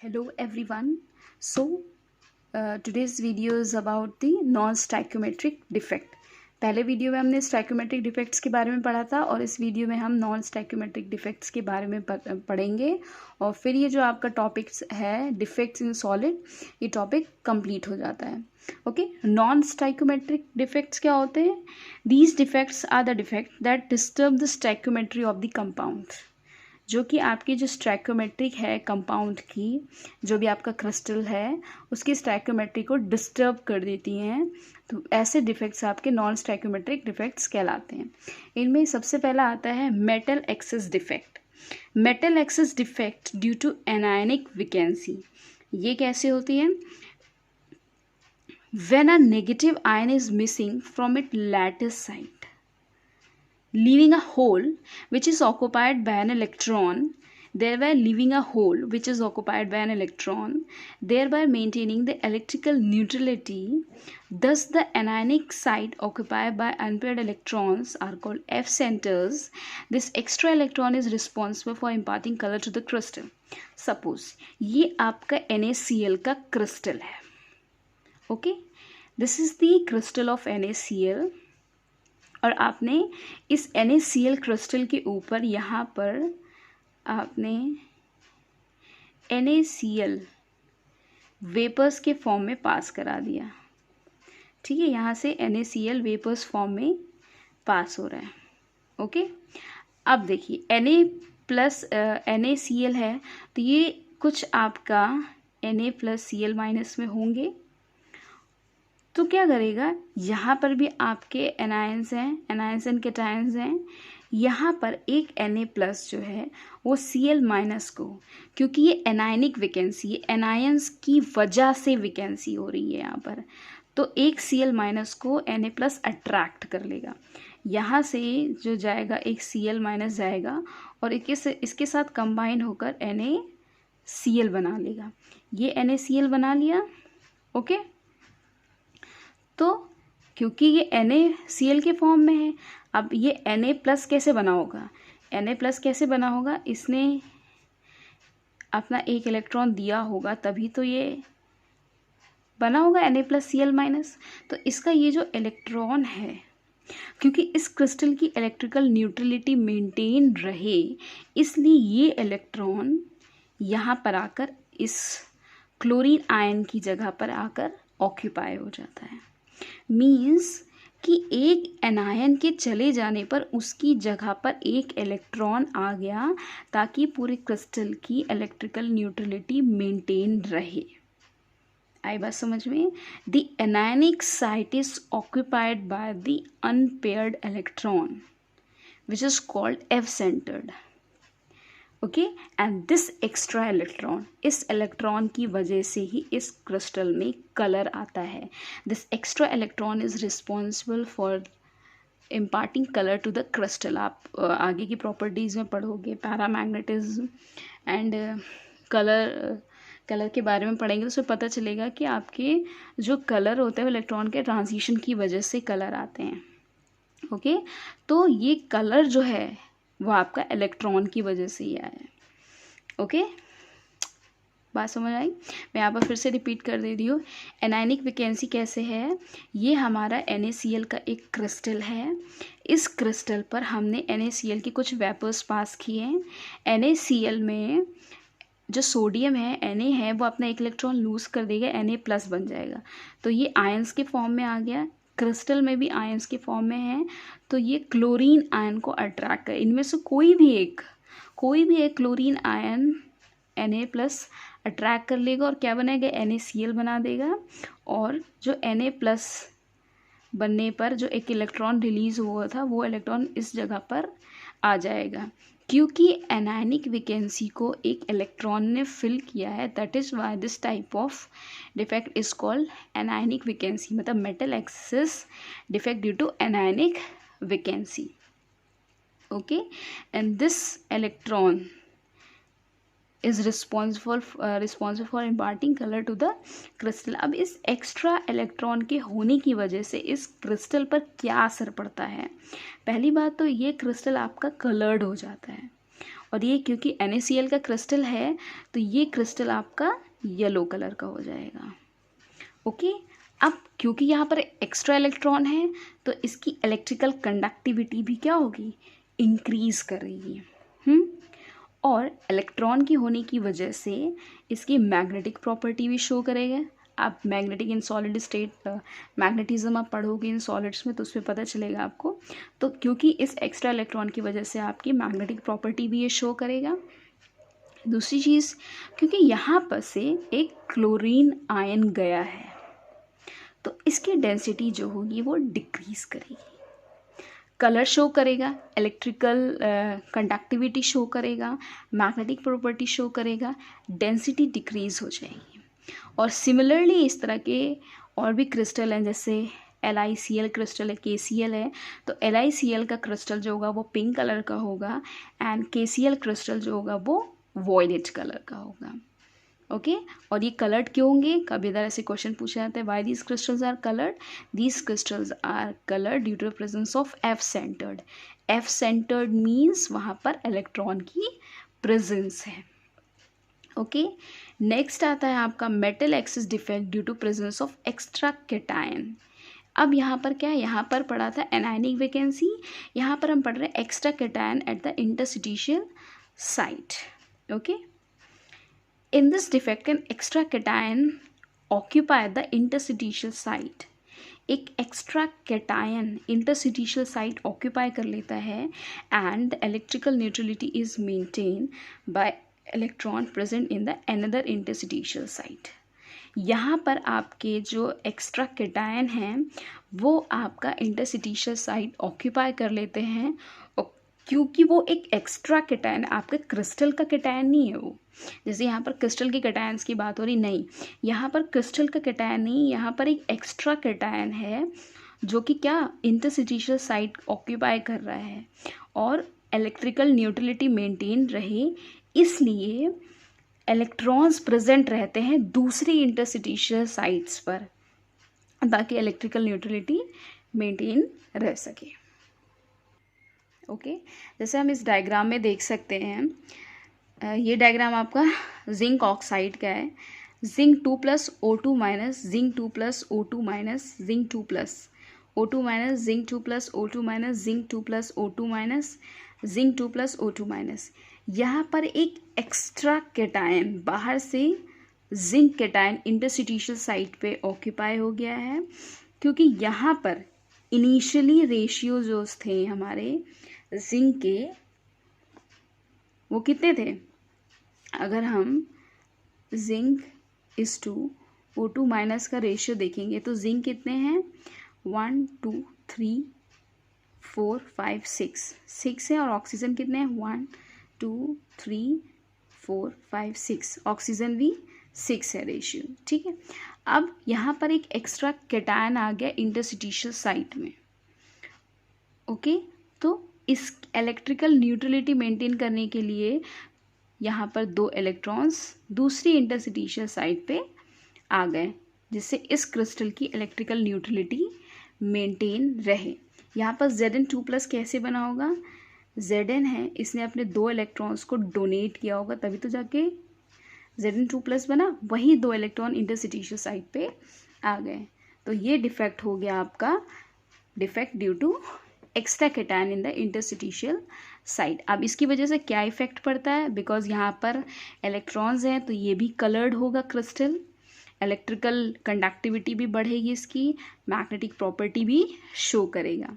Hello everyone. Today's video is about the non-stoichiometric defect. पहले video में हमने stoichiometric defects के बारे में पढ़ा था और इस वीडियो में हम नॉन स्टाइकोमेट्रिक डिफेक्ट्स के बारे में पढ़ेंगे और फिर ये जो आपका टॉपिक्स है डिफेक्ट्स इन सॉलिड, ये टॉपिक कंप्लीट हो जाता है. ओके, नॉन स्टाइकोमेट्रिक डिफेक्ट्स क्या होते हैं? These defects are the defect that disturb the stoichiometry of the compound, जो कि आपकी जो स्टाइकोमेट्रिक है कंपाउंड की, जो भी आपका क्रिस्टल है उसकी स्टाइकोमेट्री को डिस्टर्ब कर देती हैं. तो ऐसे डिफेक्ट्स आपके नॉन स्टाइकोमेट्रिक डिफेक्ट्स कहलाते हैं. इनमें सबसे पहला आता है metal excess defect. Metal excess defect due to anionic vacancy. ये कैसे होती है? When a negative ion is missing from it lattice site, leaving a hole which is occupied by an electron, thereby leaving a hole which is occupied by an electron, thereby maintaining the electrical neutrality. Thus the anionic site occupied by unpaired electrons are called F centers. This extra electron is responsible for imparting color to the crystal. Suppose ये आपका NaCl का crystal है. Okay, this is the crystal of NaCl और आपने इस NaCl crystal के ऊपर यहाँ पर आपने NaCl वेपर्स के फॉर्म में पास करा दिया. ठीक है, यहाँ से NaCl वेपर्स फॉर्म में पास हो रहा है. ओके, अब देखिए NaCl है तो ये कुछ आपका Na+Cl- में होंगे. तो क्या करेगा, यहाँ पर भी आपके एनायंस हैं, एनायंस एंड कैटायंस हैं. यहाँ पर एक Na+ जो है वो Cl- को, क्योंकि ये एनायनिक वैकेंसी है, एनायंस की वजह से वैकेंसी हो रही है यहाँ पर, तो एक Cl- को Na+ अट्रैक्ट कर लेगा. यहाँ से जो जाएगा एक Cl- जाएगा और इसके साथ कंबाइन होकर NaCl बना लेगा. ये NaCl बना लिया. ओके, तो क्योंकि ये NaCl के फॉर्म में है, अब ये Na+ कैसे बना होगा? Na+ कैसे बना होगा? इसने अपना एक इलेक्ट्रॉन दिया होगा तभी तो ये बना होगा Na+Cl-. तो इसका ये जो इलेक्ट्रॉन है, क्योंकि इस क्रिस्टल की इलेक्ट्रिकल न्यूट्रलिटी मेंटेन रहे, इसलिए ये इलेक्ट्रॉन यहाँ पर आकर इस क्लोरीन आयन की जगह पर आकर ऑक्यूपाई हो जाता है. मीन्स कि एक एनायन के चले जाने पर उसकी जगह पर एक इलेक्ट्रॉन आ गया ताकि पूरे क्रिस्टल की इलेक्ट्रिकल न्यूट्रलिटी मेंटेन रहे. आई बात समझ में? The anionic site is occupied by the unpaired electron which is called F centered. Okay, and this extra electron, इस इलेक्ट्रॉन की वजह से ही इस क्रिस्टल में कलर आता है. This extra electron is responsible for imparting colour to the crystal. आप आगे की प्रॉपर्टीज़ में पढ़ोगे, पैरामैग्नेटिज्म एंड कलर के बारे में पढ़ेंगे तो उसमें पता चलेगा कि आपके जो कलर होते हैं वो इलेक्ट्रॉन के ट्रांजिशन की वजह से कलर आते हैं. ओके, तो ये कलर जो है वो आपका इलेक्ट्रॉन की वजह से ही आया है. ओके, बात समझ आई? मैं यहाँ पर फिर से रिपीट कर दे रही हूँ. एनायनिक वैकेंसी कैसे है? ये हमारा NaCl का एक क्रिस्टल है. इस क्रिस्टल पर हमने NaCl के कुछ वेपर्स पास किए हैं. NaCl में जो सोडियम है, Na है, वो अपना एक इलेक्ट्रॉन लूज कर देगा, Na+ बन जाएगा. तो ये आयंस के फॉर्म में आ गया. क्रिस्टल में भी आयंस के फॉर्म में है, तो ये क्लोरीन आयन को अट्रैक्ट कर, इनमें से कोई भी एक क्लोरीन आयन Na+ अट्रैक्ट कर लेगा और क्या बनेगा? NaCl बना देगा. और जो Na+ बनने पर जो एक इलेक्ट्रॉन रिलीज हुआ था वो इलेक्ट्रॉन इस जगह पर आ जाएगा, क्योंकि एनायनिक वैकेंसी को एक इलेक्ट्रॉन ने फिल किया है. That is why this type of defect is called anionic vacancy, मतलब metal excess defect due to anionic vacancy. Okay, and this electron is responsible for imparting colour to the crystal. अब इस extra electron के होने की वजह से इस crystal पर क्या असर पड़ता है? पहली बात तो ये क्रिस्टल आपका कलर्ड हो जाता है. और ये क्योंकि NaCl का क्रिस्टल है तो ये क्रिस्टल आपका येलो कलर का हो जाएगा। ओके, अब क्योंकि यहाँ पर एक्स्ट्रा इलेक्ट्रॉन है तो इसकी इलेक्ट्रिकल कंडक्टिविटी भी क्या होगी, इंक्रीज करेगी। और इलेक्ट्रॉन की होने की वजह से इसकी मैग्नेटिक प्रॉपर्टी भी शो करेगा। आप magnetic in solid state magnetism आप पढ़ोगे इन सॉलिड्स में तो उसमें पता चलेगा आपको। तो क्योंकि इस एक्स्ट्रा इलेक्ट्रॉन की वजह से आपकी मैग्नेटिक प्रॉपर्टी भी ये शो करेगा। दूसरी चीज़, क्योंकि यहाँ पर से एक क्लोरीन आयन गया है तो इसकी डेंसिटी जो होगी वो डिक्रीज करेगी। कलर शो करेगा, इलेक्ट्रिकल कंडक्टिविटी शो करेगा, मैग्नेटिक प्रॉपर्टी शो करेगा, डेंसिटी डिक्रीज हो जाएगी। और सिमिलरली इस तरह के और भी क्रिस्टल हैं, जैसे LiCl क्रिस्टल है, KCl है, तो LiCl का क्रिस्टल जो होगा वो पिंक कलर का होगा एंड KCl क्रिस्टल जो होगा वो वॉयलेट कलर का होगा। ओके, और ये कलर्ड क्यों होंगे, कभी इधर ऐसे क्वेश्चन पूछा जाता है, why these crystals are coloured. These crystals are coloured due to presence of F centred. F centred means वहाँ पर इलेक्ट्रॉन की प्रेजेंस है। ओके, नेक्स्ट आता है आपका metal excess defect due to presence of extra cation. अब यहाँ पर क्या है, यहाँ पर पढ़ा था एनायनिक वैकेंसी, यहाँ पर हम पढ़ रहे हैं extra cation at the interstitial site. Okay, in this defect an extra cation occupy the interstitial site। एक extra cation interstitial site occupy कर लेता है and electrical neutrality is maintain by electron present in the another interstitial site. यहाँ पर आपके जो extra cation हैं वो आपका इंटरस्टिशियल साइट ऑक्यूपाई कर लेते हैं, क्योंकि वो एक एक्स्ट्रा कैटायन, आपके क्रिस्टल का कैटायन नहीं है वो। जैसे यहाँ पर क्रिस्टल के कैटायंस की बात हो रही, नहीं, यहाँ पर क्रिस्टल का कैटायन नहीं, यहाँ पर एक एक्स्ट्रा कैटायन है जो कि क्या इंटरस्टिशियल साइट ऑक्यूपाई कर रहा है और इलेक्ट्रिकल न्यूट्रलिटी मेंटेन रहे, इसलिए इलेक्ट्रॉन्स प्रेजेंट रहते हैं दूसरी इंटरस्टिशियल साइट्स पर ताकि इलेक्ट्रिकल न्यूट्रलिटी मेंटेन रह सके। ओके, जैसे हम इस डायग्राम में देख सकते हैं, ये डायग्राम आपका जिंक ऑक्साइड का है। Zinc 2+ O2 minus, zinc 2+ O2 minus, zinc 2+ O2 minus, zinc 2+ O2 minus, zinc 2+ O2 minus, zinc 2+ O2 minus. यहाँ पर एक एक्स्ट्रा कैटायन बाहर से जिंक कैटायन इंटरस्टिशियल साइट पे ऑक्यूपाई हो गया है, क्योंकि यहाँ पर इनिशियली रेशियो जो थे हमारे जिंक के वो कितने थे, अगर हम जिंक इस टू O2 माइनस का रेशियो देखेंगे तो जिंक कितने हैं, 1 2 3 4 5 6 है, और ऑक्सीजन कितने हैं, 1 2 3 4 5 6, ऑक्सीजन भी 6 है रेशियो। ठीक है, अब यहाँ पर एक एक्स्ट्रा कैटायन आ गया इंटरस्टिशियल साइट में। ओके, तो इस इलेक्ट्रिकल न्यूट्रलिटी मेंटेन करने के लिए यहाँ पर 2 इलेक्ट्रॉन्स दूसरी इंटरस्टिशियल साइट पे आ गए, जिससे इस क्रिस्टल की इलेक्ट्रिकल न्यूट्रलिटी मेंटेन रहे। यहाँ पर Zn2+ कैसे बना होगा, Zn है, इसने अपने 2 इलेक्ट्रॉन्स को डोनेट किया होगा तभी तो जाके Zn2+ बना, वही 2 इलेक्ट्रॉन इंटरस्टिशियल साइट पे आ गए। तो ये डिफेक्ट हो गया आपका, defect due to extra cation in the interstitial site. अब इसकी वजह से क्या इफेक्ट पड़ता है, बिकॉज यहाँ पर इलेक्ट्रॉन्स हैं तो ये भी कलर्ड होगा क्रिस्टल, इलेक्ट्रिकल कंडक्टिविटी भी बढ़ेगी, इसकी मैग्नेटिक प्रॉपर्टी भी शो करेगा,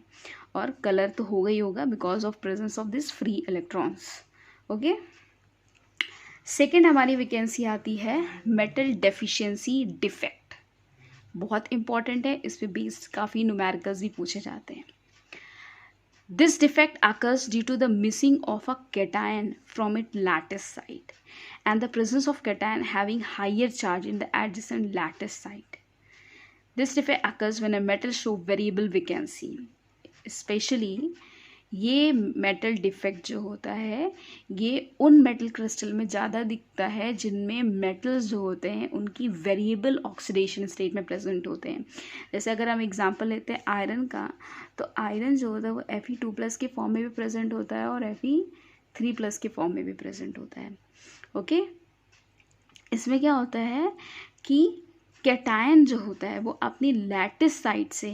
और कलर तो होगा ही होगा because of presence of this free electrons. Okay, second हमारी वैकेंसी आती है मेटल डेफिशिएंसी डिफेक्ट। बहुत इंपॉर्टेंट है, इस पर बेस्ड काफ़ी न्यूमेरिकल्स भी पूछे जाते हैं। This defect occurs due to the missing of a cation from its lattice site and the presence of cation having higher charge in the adjacent lattice site. This defect occurs when a metal show variable vacancy. Especially ये metal defect जो होता है ये उन metal crystal में ज़्यादा दिखता है जिनमें मेटल्स जो होते हैं उनकी वेरिएबल ऑक्सीडेशन स्टेट में प्रेजेंट होते हैं। जैसे अगर हम एग्जांपल लेते हैं आयरन का, तो आयरन जो होता है वो Fe2+ के फॉर्म में भी प्रेजेंट होता है और 3+ के फॉर्म में भी प्रेजेंट होता है। ओके, इसमें क्या होता है कि कैटायन जो होता है वो अपनी लैटिस साइड से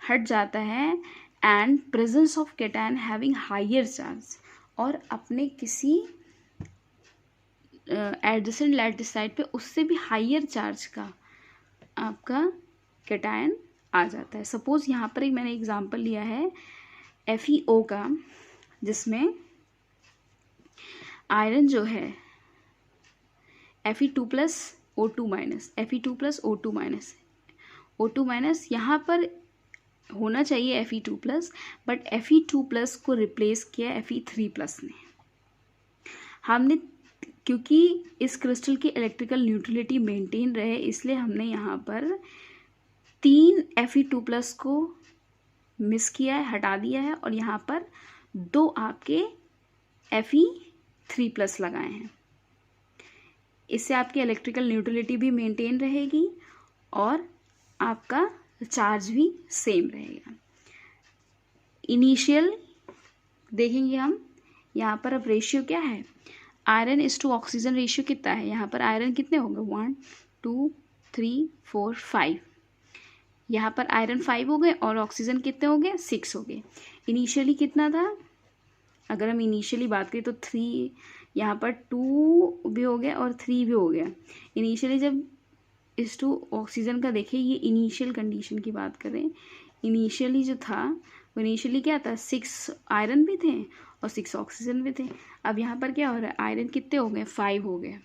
हट जाता है and presence of cation having higher charge, और अपने किसी एडजेसेंट लैटिस साइड पे उससे भी हायर चार्ज का आपका कैटायन आ जाता है। सपोज यहाँ पर एक मैंने एग्जांपल लिया है FeO का, जिसमें आयरन जो है Fe2+O2-, Fe2+O2-, O2-, यहाँ पर होना चाहिए Fe2+, बट Fe2+ को रिप्लेस किया Fe3+ ने। हमने क्योंकि इस क्रिस्टल की इलेक्ट्रिकल न्यूट्रलिटी मेंटेन रहे, इसलिए हमने यहाँ पर 3 Fe2+ को मिस किया है, हटा दिया है, और यहाँ पर 2 आपके Fe3+ लगाए हैं। इससे आपकी इलेक्ट्रिकल न्यूट्रलिटी भी मेंटेन रहेगी और आपका चार्ज भी सेम रहेगा। इनिशियल देखेंगे हम, यहाँ पर अब रेशियो क्या है, आयरन इस टू ऑक्सीजन रेशियो कितना है, यहाँ पर आयरन कितने होंगे 1 2 3 4 5, यहाँ पर आयरन 5 हो गए और ऑक्सीजन कितने हो गए 6 हो गए। इनिशियली कितना था, अगर हम इनिशियली बात करें तो 3, यहाँ पर 2 भी हो गया और 3 भी हो गया। इनिशियली जब इस टू ऑक्सीजन का देखें, ये इनिशियल कंडीशन की बात करें, इनिशियली जो था वो इनिशियली क्या था 6 आयरन भी थे और 6 ऑक्सीजन भी थे। अब यहाँ पर क्या हो रहा है, आयरन कितने हो गए 5 हो गए।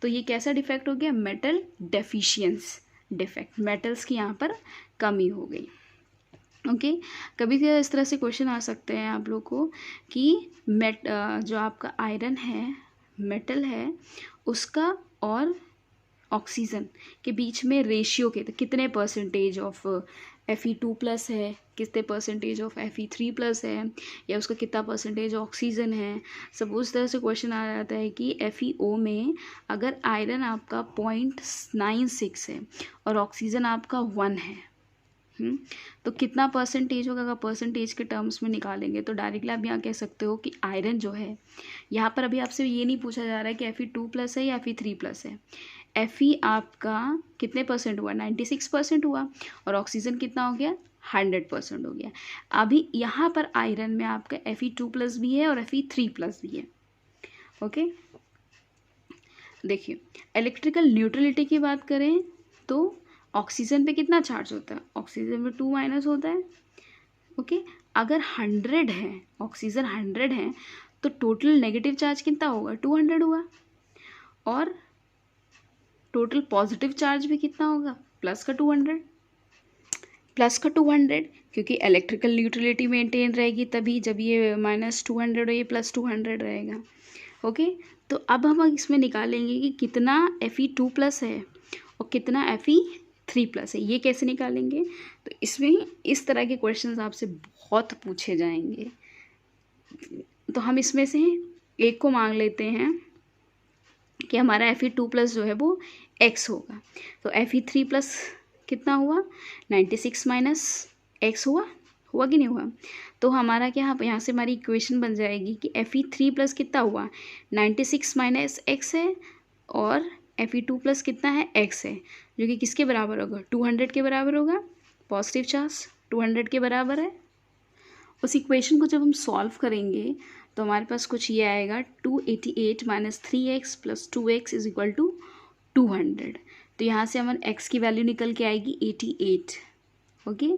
तो ये कैसा डिफेक्ट हो गया, मेटल डेफिशिएंस डिफेक्ट, मेटल्स की यहाँ पर कमी हो गई। ओके, कभी कभी इस तरह से क्वेश्चन आ सकते हैं आप लोग को कि जो आपका आयरन है मेटल है उसका और ऑक्सीजन के बीच में रेशियो के कितने परसेंटेज ऑफ Fe2+ है, कितने परसेंटेज ऑफ Fe3+ है, या उसका कितना परसेंटेज ऑक्सीजन है। सब उस तरह से क्वेश्चन आ जाता है कि FeO में अगर आयरन आपका 0.96 है और ऑक्सीजन आपका 1 है, तो कितना परसेंटेज होगा। अगर परसेंटेज के टर्म्स में निकालेंगे तो डायरेक्टली आप यहाँ कह सकते हो कि आयरन जो है, यहाँ पर अभी आपसे ये नहीं पूछा जा रहा है कि Fe2+ है या Fe3+ है, Fe आपका कितने परसेंट हुआ 96% हुआ और ऑक्सीजन कितना हो गया 100% हो गया। अभी यहाँ पर आयरन में आपका Fe2+ भी है और Fe3+ भी है। ओके, देखिए इलेक्ट्रिकल न्यूट्रलिटी की बात करें तो ऑक्सीजन पे कितना चार्ज होता है, ऑक्सीजन पे 2- होता है। ओके, अगर 100 है, ऑक्सीजन 100 है तो टोटल नेगेटिव चार्ज कितना होगा 200 हुआ, और टोटल पॉजिटिव चार्ज भी कितना होगा प्लस का 200, क्योंकि इलेक्ट्रिकल न्यूट्रलिटी मेंटेन रहेगी तभी, जब ये -200 और ये +200 रहेगा। ओके, तो अब हम इसमें निकालेंगे कि कितना Fe2+ है और कितना Fe3+ है। ये कैसे निकालेंगे, तो इसमें इस तरह के क्वेश्चंस आपसे बहुत पूछे जाएंगे। तो हम इसमें से एक को मांग लेते हैं कि हमारा Fe2+ जो है वो x होगा। तो Fe3+ कितना हुआ 96 - x हुआ कि नहीं हुआ। तो हमारा क्या, यहाँ से हमारी इक्वेशन बन जाएगी कि Fe3+ कितना हुआ 96 - x है, और Fe2+ कितना है x है, जो कि किसके बराबर होगा 200 के बराबर होगा। पॉजिटिव चार्ज 200 के बराबर है। उस इक्वेशन को जब हम सॉल्व करेंगे तो हमारे पास कुछ ये आएगा 288 - 3x + 2x = 200। तो यहाँ से हमारे x की वैल्यू निकल के आएगी 88। ओके,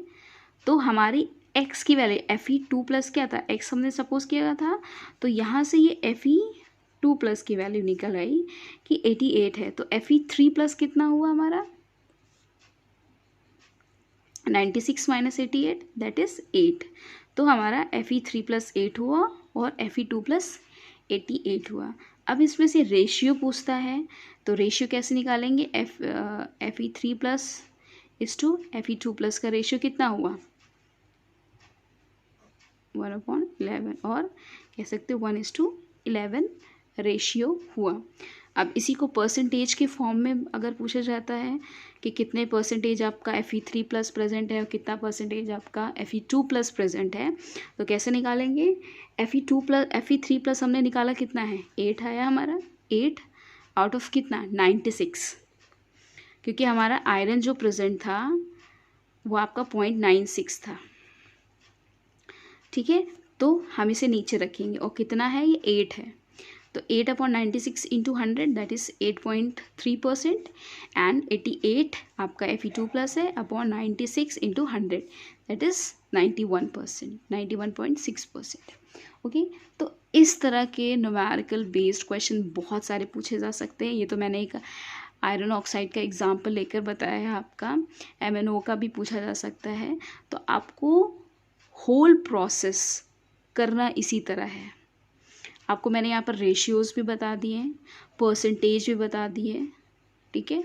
तो हमारी x की वैल्यू Fe2+ क्या था, x हमने सपोज किया था, तो यहाँ से ये Fe2+ की वैल्यू निकल आई कि 88 है। तो Fe3+ कितना हुआ हमारा 96 - 88 दैट इज़ 8। तो हमारा Fe3+ 8 हुआ और Fe2+ 88 हुआ। अब इसमें से रेशियो पूछता है, तो रेशियो कैसे निकालेंगे, Fe3+ / Fe2+ का रेशियो कितना हुआ 1/11, और कह सकते 1:11 रेशियो हुआ। अब इसी को परसेंटेज के फॉर्म में अगर पूछा जाता है कि कितने परसेंटेज आपका Fe3 प्लस प्रेजेंट है और कितना परसेंटेज आपका Fe2 प्लस प्रेजेंट है, तो कैसे निकालेंगे? Fe3 प्लस हमने निकाला कितना है, 8 आया हमारा, 8 आउट ऑफ कितना, 96, क्योंकि हमारा आयरन जो प्रेजेंट था वो आपका 0.96 था। ठीक है, तो हम इसे नीचे रखेंगे और कितना है, ये 8 है, तो 8/96 इंटू 100 दैट इज़ 8.3% एंड 88 आपका Fe2 प्लस है upon 96 into 100 that is 91%, 91.6%। Okay, तो इस तरह के न्यूमेरिकल बेस्ड क्वेश्चन बहुत सारे पूछे जा सकते हैं। ये तो मैंने एक आयरन ऑक्साइड का एग्जाम्पल लेकर बताया है, आपका MnO का भी पूछा जा सकता है। तो आपको होल प्रोसेस करना इसी तरह है। आपको मैंने यहाँ पर रेशियोज़ भी बता दिए हैं, परसेंटेज भी बता दिए, ठीक है।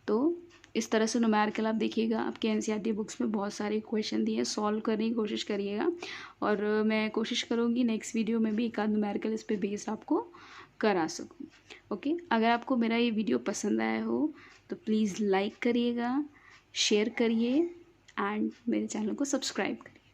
तो इस तरह से न्यूमेरिकल आप देखिएगा, आपके NCERT बुक्स में बहुत सारे क्वेश्चन दिए हैं, सॉल्व करने की कोशिश करिएगा और मैं कोशिश करूँगी नेक्स्ट वीडियो में भी एक आध न्यूमेरिकल इस पर बेस्ड आपको करा सकूँ। ओके, अगर आपको मेरा ये वीडियो पसंद आया हो तो प्लीज़ लाइक करिएगा, शेयर करिए एंड मेरे चैनल को सब्सक्राइब करिए।